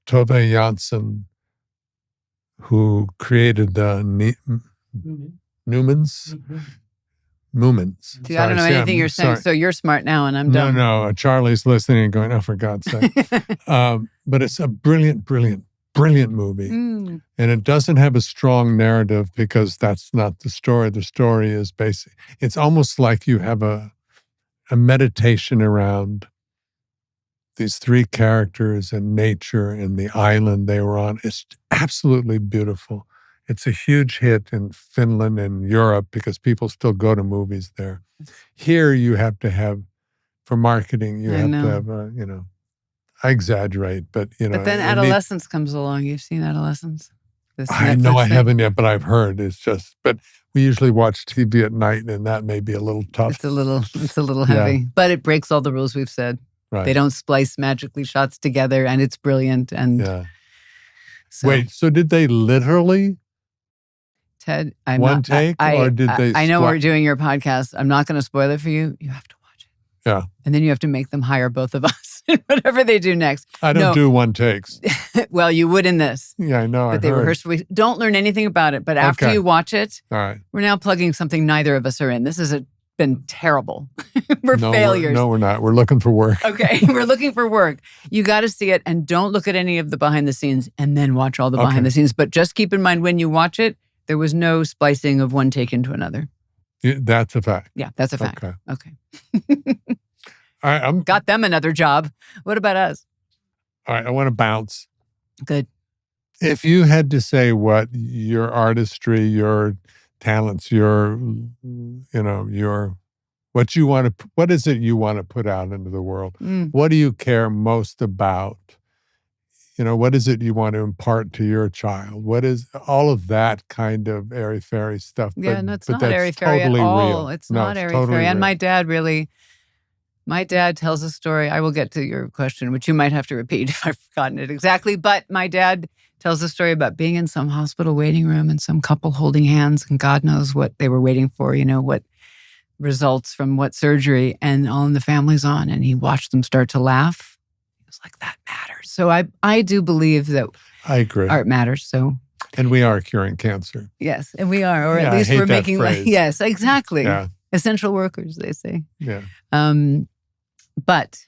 Tove Jansson, who created the Newmans. Moomins. See, I don't know anything you're saying, so you're smart now, and I'm dumb. No. Charlie's listening and going, oh, for God's sake. But it's a brilliant, brilliant, brilliant movie. And it doesn't have a strong narrative, because that's not the story. The story is basic. It's almost like you have a meditation around these three characters and nature and the island they were on. It's absolutely beautiful. It's a huge hit in Finland and Europe because people still go to movies there. Here you have to have, for marketing, you have to have, I exaggerate, but, But then Adolescence comes along. You've seen Adolescence? I know I haven't yet, but I've heard. It's just, but we usually watch TV at night, and that may be a little tough. It's a little heavy, but it breaks all the rules we've said. Right. They don't splice magically shots together, and it's brilliant. And wait, so did they literally... Ted, or did they? I know we're doing your podcast. I'm not going to spoil it for you. You have to watch it. Yeah. And then you have to make them hire both of us. whatever they do next. I don't No. do one takes. Well, you would in this. Yeah, I know. But they rehearsed. Don't learn anything about it. But after you watch it, all right. We're now plugging something neither of us are in. This has been terrible. We're failures. No, we're not. We're looking for work. Okay, we're looking for work. You got to see it, and don't look at any of the behind the scenes, and then watch all the behind the scenes. But just keep in mind when you watch it, there was no splicing of one take into another. That's a fact. Yeah, that's a fact. Okay. All right, got them another job. What about us? All right, I want to bounce. Good. If you had to say what your artistry, your talents, what is it you want to put out into the world? What do you care most about? What is it you want to impart to your child? What is all of that kind of airy-fairy stuff? Yeah, no, it's not airy-fairy at all. It's not airy-fairy. And my dad tells a story. I will get to your question, which you might have to repeat if I've forgotten it exactly. But my dad tells a story about being in some hospital waiting room and some couple holding hands, and God knows what they were waiting for, what results from what surgery, and all in the family's on. And he watched them start to laugh. He was like, that matters. So I do believe that I agree. Art matters. So, and we are curing cancer. Yes, and we are, or at least we're making. Yes, exactly. Yeah. Essential workers, they say. Yeah. But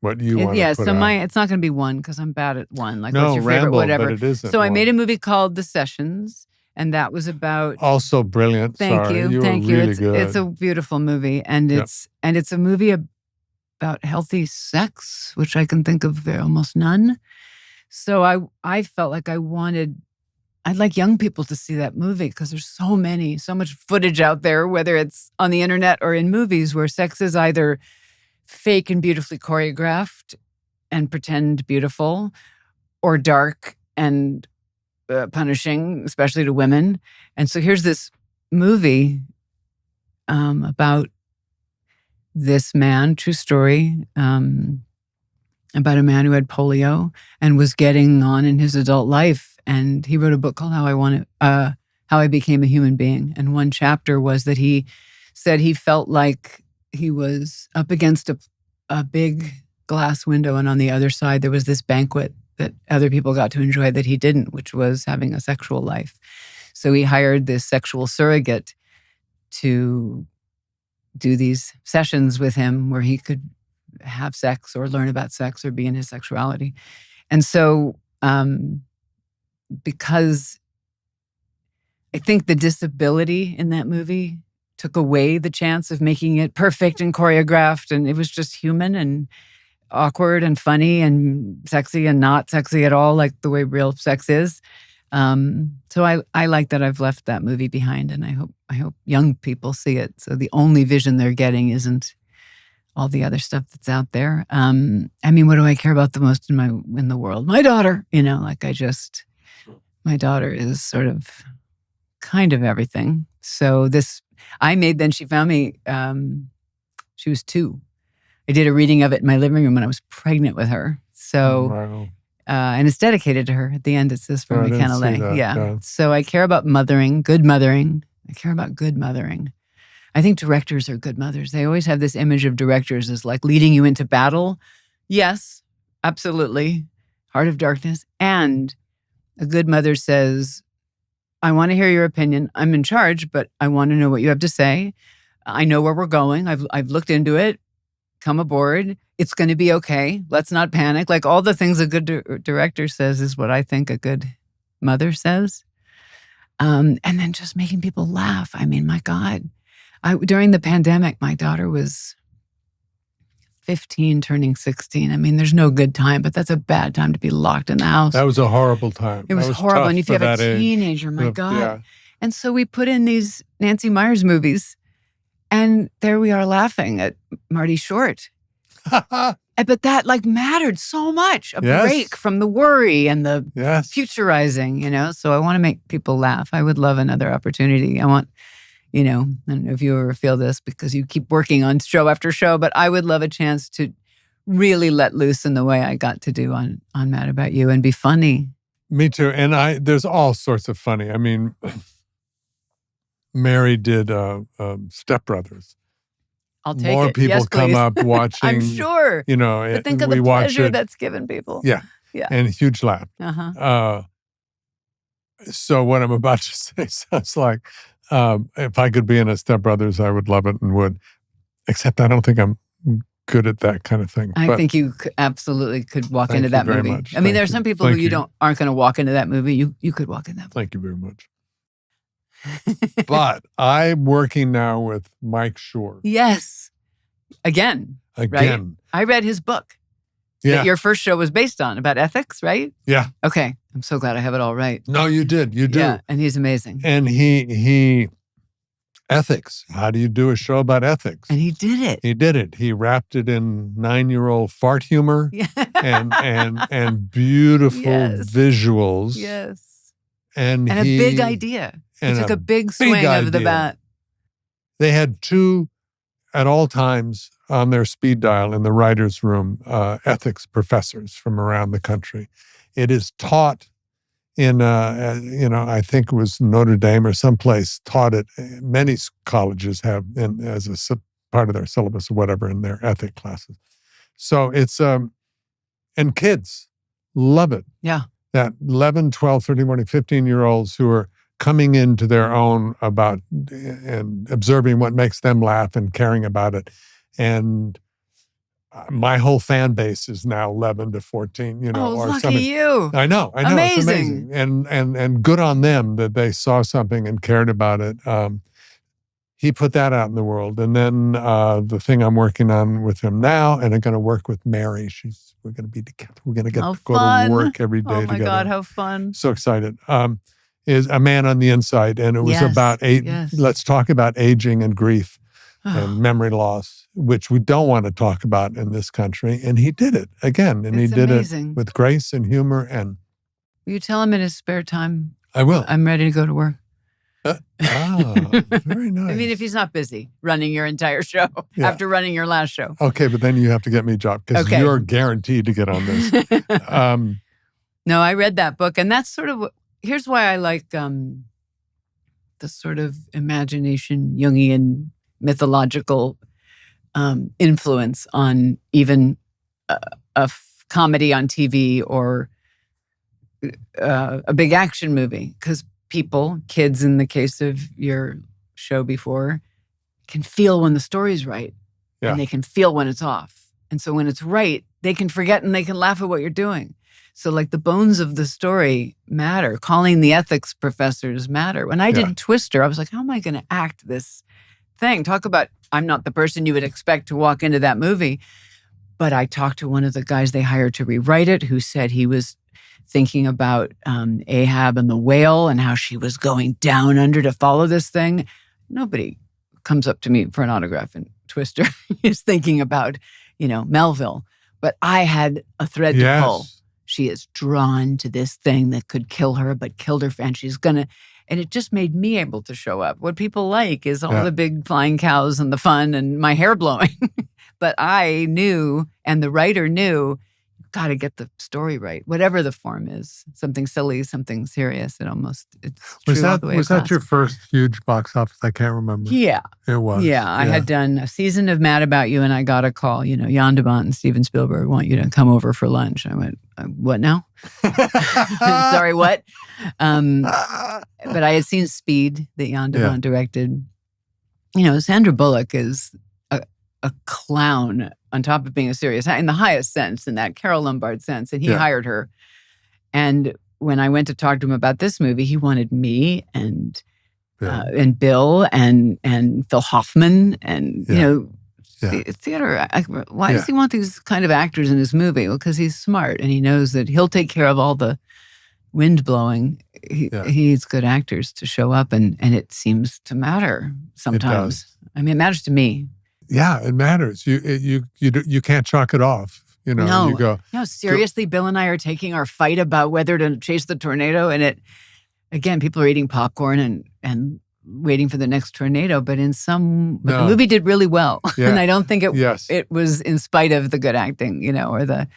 what you want? Yeah. To put So out. it's not going to be one because I'm bad at one. Like, no, what's your favorite? Whatever. But it isn't so one. I made a movie called The Sessions, and that was about. Also brilliant. Thank Sorry. you. Thank you. Really good. It's a beautiful movie, and it's a movie about healthy sex, which I can think of almost none. So I felt like I'd like young people to see that movie because there's so much footage out there, whether it's on the internet or in movies, where sex is either fake and beautifully choreographed and pretend beautiful, or dark and punishing, especially to women. And so here's this movie about this man, true story, about a man who had polio and was getting on in his adult life. And he wrote a book called How I Became a Human Being. And one chapter was that he said he felt like he was up against a big glass window, and on the other side there was this banquet that other people got to enjoy that he didn't, which was having a sexual life. So he hired this sexual surrogate to do these sessions with him where he could have sex or learn about sex or be in his sexuality. And so because I think the disability in that movie took away the chance of making it perfect and choreographed, and it was just human and awkward and funny and sexy and not sexy at all, like the way real sex is. So I like that I've left that movie behind, and I hope young people see it. So the only vision they're getting isn't all the other stuff that's out there. I mean, what do I care about the most in the world? My daughter, my daughter is sort of kind of everything. So then she found me, she was 2. I did a reading of it in my living room when I was pregnant with her. So, wow. And it's dedicated to her. At the end, it says from McKenna Lay. Yeah. Yeah. So I care about mothering, good mothering. I care about good mothering. I think directors are good mothers. They always have this image of directors as like leading you into battle. Yes, absolutely. Heart of darkness. And a good mother says, I want to hear your opinion. I'm in charge, but I want to know what you have to say. I know where we're going. I've looked into it. Come aboard. It's going to be okay. Let's not panic. Like all the things a good director says is what I think a good mother says. And then just making people laugh. I mean, my God. During the pandemic, my daughter was 15, turning 16. I mean, there's no good time, but that's a bad time to be locked in the house. That was a horrible time. It was horrible. And if you have a teenager, my God. Yeah. And so we put in these Nancy Meyers movies, and there we are laughing at Marty Short. But that mattered so much. Break from the worry and the futurizing, So I want to make people laugh. I would love another opportunity. I want, I don't know if you ever feel this because you keep working on show after show, but I would love a chance to really let loose in the way I got to do on Mad About You and be funny. Me too. And there's all sorts of funny. I mean, Mary did Step Brothers. I'll take more it. people Yes, come please. up watching. I'm sure. You know, But think of we the watch pleasure it. that's given people. Yeah. Yeah. And huge laugh. Uh-huh. So what I'm about to say sounds like, if I could be in a Step Brothers, I would love it and would. Except I don't think I'm good at that kind of thing. I think you absolutely could walk into that very movie. much. I mean, Thank there are you. some people Thank who you. aren't going to walk into that movie. You could walk in that movie. Thank you very much. But I'm working now with Mike Schur. Yes. Again. Right? I read his book that your first show was based on, about ethics, right? Yeah. Okay. I'm so glad I have it all right. No, you did. You do. Yeah, and he's amazing. And he ethics. How do you do a show about ethics? And he did it. He did it. He wrapped it in 9-year-old fart humor Yeah. and beautiful visuals. Yes. And a big idea. He took a big swing of the bat. They had two, at all times, on their speed dial in the writer's room, ethics professors from around the country. It is taught in, I think it was Notre Dame or someplace, taught it. Many colleges have as a part of their syllabus or whatever in their ethic classes. So it's, and kids love it. Yeah. That 11, 12, 13, 14, 15-year-olds who are coming into their own about and observing what makes them laugh and caring about it. And my whole fan base is now 11 to 14, or lucky something. you. I know. Amazing. It's amazing. And good on them that they saw something and cared about it. He put that out in the world. And then the thing I'm working on with him now, and I'm going to work with Mary. We're going to be together. We're going to go to work every day together. Oh my God, how fun. So excited. Is A Man on the Inside. And it was about let's talk about aging and grief and memory loss, which we don't want to talk about in this country. And he did it again. And he did amazing. It with grace and humor. And will you tell him in his spare time? I will. I'm ready to go to work. Very nice. I mean, if he's not busy running your entire show after running your last show. Okay, but then you have to get me a job because you're guaranteed to get on this. No, I read that book. And that's sort of, here's why I like the sort of imagination, Jungian, mythological influence on even a comedy on TV or a big action movie. Because kids in the case of your show before, can feel when the story's right. Yeah. And they can feel when it's off. And so when it's right, they can forget and they can laugh at what you're doing. So like the bones of the story matter. Calling the ethics professors matter. When I did Twister, I was like, how am I going to act this thing? Talk about, I'm not the person you would expect to walk into that movie. But I talked to one of the guys they hired to rewrite it, who said he was thinking about Ahab and the whale and how she was going down under to follow this thing. Nobody comes up to me for an autograph in Twister. He's thinking about, Melville. But I had a thread to pull. She is drawn to this thing that could kill her, but killed her, and she's gonna. And it just made me able to show up. What people like is all the big flying cows and the fun and my hair blowing. But I knew, and the writer knew, got to get the story right, whatever the form is. Something silly, something serious. It's true all the way Was across. that your first huge box office? I can't remember. Yeah. It was. Yeah, I had done a season of Mad About You, and I got a call, Jan de Bont and Steven Spielberg want you to come over for lunch. I went, what now? Sorry, what? But I had seen Speed that Jan de Bont directed. Sandra Bullock is a clown on top of being a serious, in the highest sense, in that Carol Lombard sense. And he hired her. And when I went to talk to him about this movie, he wanted me and Bill and Phil Hoffman and, theater. Why does he want these kind of actors in his movie? Well, because he's smart and he knows that he'll take care of all the wind blowing. He needs good actors to show up, and it seems to matter sometimes. I mean, it matters to me. Yeah, it matters. You can't chalk it off. You go. No, seriously, Bill and I are taking our fight about whether to chase the tornado, and again, people are eating popcorn and waiting for the next tornado. But the movie did really well, and I don't think it was in spite of the good acting, or the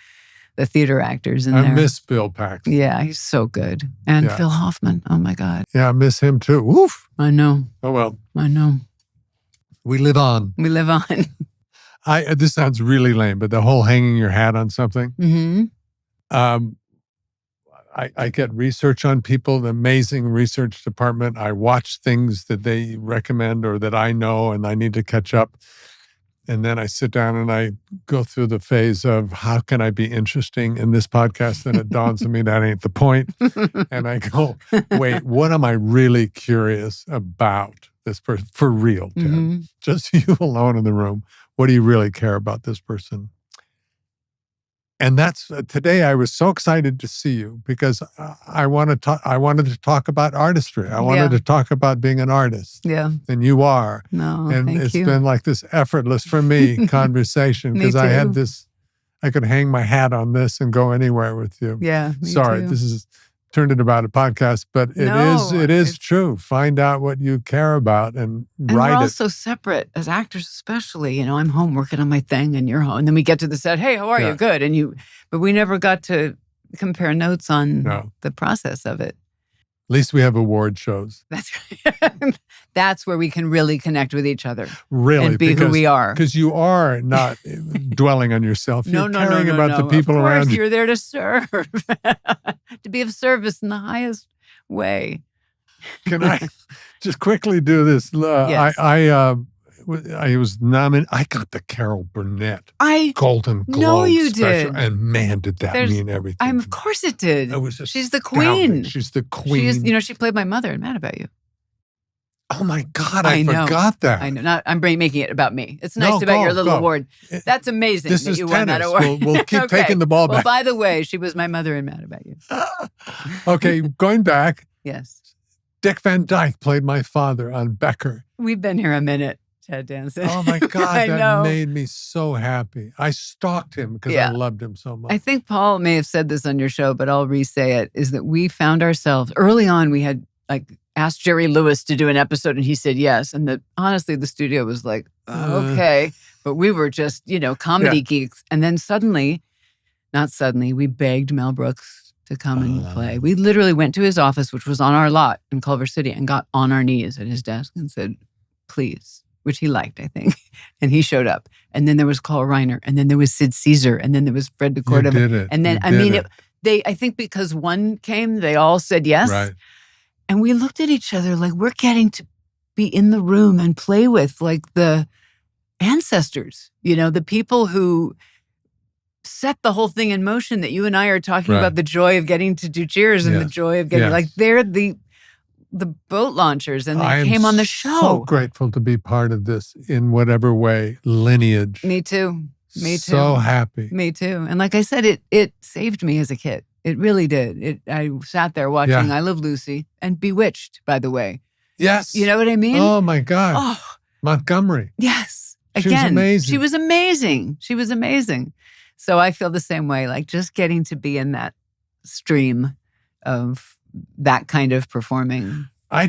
theater actors in there. I miss Bill Paxton. Yeah, he's so good, and Phil Hoffman. Oh my God. Yeah, I miss him too. Woof. I know. Oh well. I know. We live on. We live on. This sounds really lame, but the whole hanging your hat on something. Mm-hmm. I get research on people, the amazing research department. I watch things that they recommend or that I know and I need to catch up. And then I sit down and I go through the phase of how can I be interesting in this podcast? Then it dawns on me that ain't the point. And I go, wait, what am I really curious about this person? For real, Ted. Mm-hmm. Just you alone in the room. What do you really care about this person? And that's today. I was so excited to see you because I wanted to talk about artistry. I wanted to talk about being an artist. Yeah, and you are. No, and thank it's you. been like this efforturness for me conversation because I had this. I could hang my hat on this and go anywhere with you. Yeah. Sorry, too. this is turned it about a podcast, but it is true. Find out what you care about and write we're it. all so separate as actors, especially. I'm home working on my thing, and you're home, and then we get to the set. Hey, how are you? Good, but we never got to compare notes on the process of it. At least we have award shows. That's where we can really connect with each other. Really, and be who we are. Because you are not dwelling on yourself. You're caring about the people around you. You're there to serve, to be of service in the highest way. Can I just quickly do this? Yes. I was nominated. I got the Carol Burnett Golden Globe know you special, did. and man, did that mean everything. Of course it did. She's the astounding. queen. She's the queen. She played my mother in Mad About You. Oh my God, I forgot that. I know. I'm making it about me. It's nice about your little award. That's amazing that you won that award. We'll keep taking the ball back. Well, by the way, she was my mother in Mad About You. Okay, going back. Yes. Dick Van Dyke played my father on Becker. We've been here a minute, Ted Danson. Oh my God, that made me so happy. I stalked him because I loved him so much. I think Paul may have said this on your show, but I'll re-say it, is that we found ourselves, early on, we had asked Jerry Lewis to do an episode and he said yes. And honestly, the studio was like, okay. But we were just, comedy geeks. And then not suddenly, we begged Mel Brooks to come and play. We literally went to his office, which was on our lot in Culver City, and got on our knees at his desk and said, please, which he liked, I think. And he showed up. And then there was Carl Reiner. And then there was Sid Caesar. And then there was Fred DeCordova. You did it. And then, I think because one came, they all said yes. Right. And we looked at each other like we're getting to be in the room and play with the ancestors, the people who set the whole thing in motion that you and I are talking about, the joy of getting to do Cheers and the joy of getting, they're the boat launchers, and they came on the show. I'm so grateful to be part of this in whatever way. Lineage. Me too. So happy. Me too. And like I said, it saved me as a kid. It really did. I sat there watching I Love Lucy and Bewitched, by the way. Yes. You know what I mean? Oh my God. Oh. Montgomery. Yes. She was amazing. She was amazing. So I feel the same way, like just getting to be in that stream of that kind of performing. I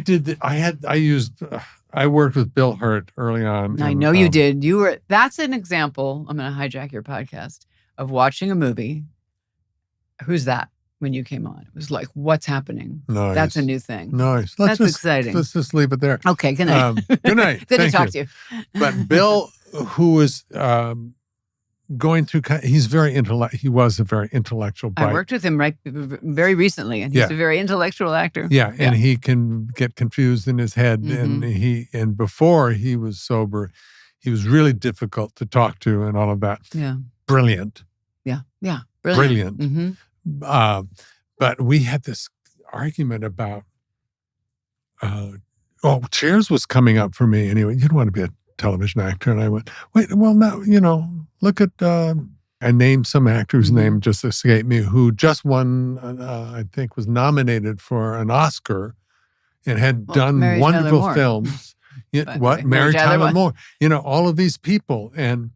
worked with Bill Hurt early on. I know you did. That's an example, I'm going to hijack your podcast, of watching a movie. Who's that? When you came on, it was like, what's happening? Nice. That's a new thing. Nice. That's exciting. Let's just leave it there. Okay, good night. Good night. Good to talk to you. But Bill, who was going through, he was a very intellectual, bright. I worked with him very recently, and he's a very intellectual actor. Yeah, and he can get confused in his head, and before he was sober, he was really difficult to talk to and all of that. Yeah. Brilliant. Yeah. Brilliant. Mm-hmm. But we had this argument about, Cheers was coming up for me anyway. You don't want to be a television actor. And I went, wait, well, now, look at, I named some actor whose name just escaped me, who just won, I think was nominated for an Oscar and had done Mary wonderful films. Mary Tyler Moore. All of these people. And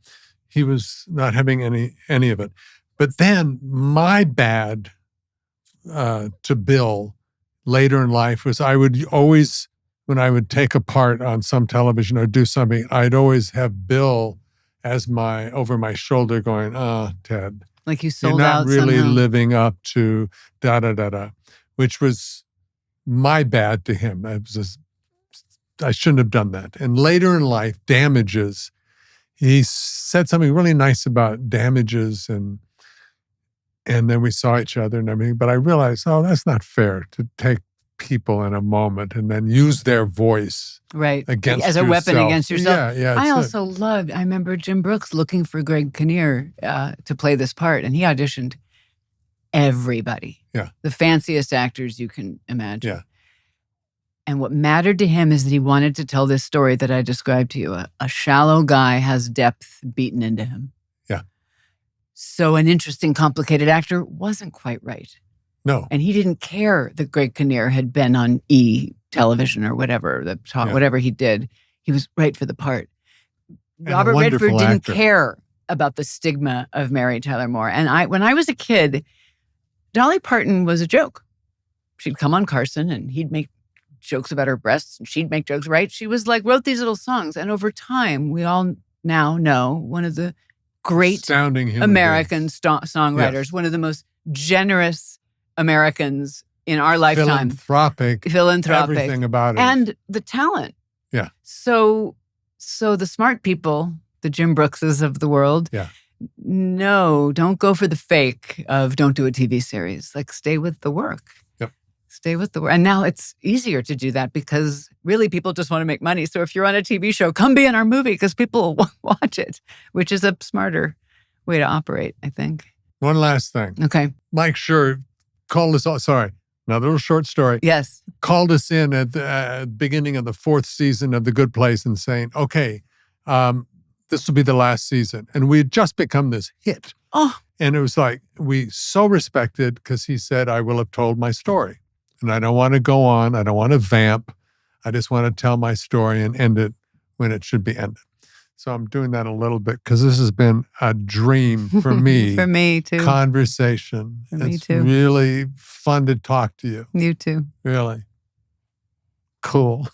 he was not having any of it. But then my bad to Bill later in life was I would always, when I would take a part on some television or do something, I'd always have Bill as over my shoulder going, Ted. Like you sold out You're not really somehow. living up to da-da-da-da, which was my bad to him. It was I shouldn't have done that. And later in life, Damages, he said something really nice about Damages, and then we saw each other and everything. But I realized, oh, that's not fair to take people in a moment and then use their voice against as a weapon against yourself. Yeah. I remember Jim Brooks looking for Greg Kinnear to play this part, and he auditioned everybody. Yeah. The fanciest actors you can imagine. Yeah. And what mattered to him is that he wanted to tell this story that I described to you. A shallow guy has depth beaten into him. Yeah. So an interesting, complicated actor wasn't quite right. No. And he didn't care that Greg Kinnear had been on television or whatever, whatever he did. He was right for the part. Robert Redford didn't care about the stigma of Mary Tyler Moore. And when I was a kid, Dolly Parton was a joke. She'd come on Carson and he'd make jokes about her breasts and she'd make jokes, right? She was like, wrote these little songs. And over time, we all now know one of the great American songwriters, yes. One of the most generous Americans in our lifetime. Philanthropic. Everything about it. And the talent. Yeah. So the smart people, the Jim Brookses of the world, no, don't go for the fake of don't do a TV series. Like, stay with the work. Yep. Stay with the work. And now it's easier to do that because really people just want to make money. So if you're on a TV show, come be in our movie because people will watch it, which is a smarter way to operate, I think. One last thing. Okay. Mike Schur called us, another little short story. Yes. Called us in at the beginning of the 4th season of The Good Place and saying, okay, this will be the last season. And we had just become this hit. Oh. And it was like, we so respected because he said, I will have told my story. And I don't want to go on. I don't want to vamp. I just want to tell my story and end it when it should be ended. So I'm doing that a little bit because this has been a dream for me. For me too. Conversation. For me it's too. really fun to talk to you. You too. Really. Cool.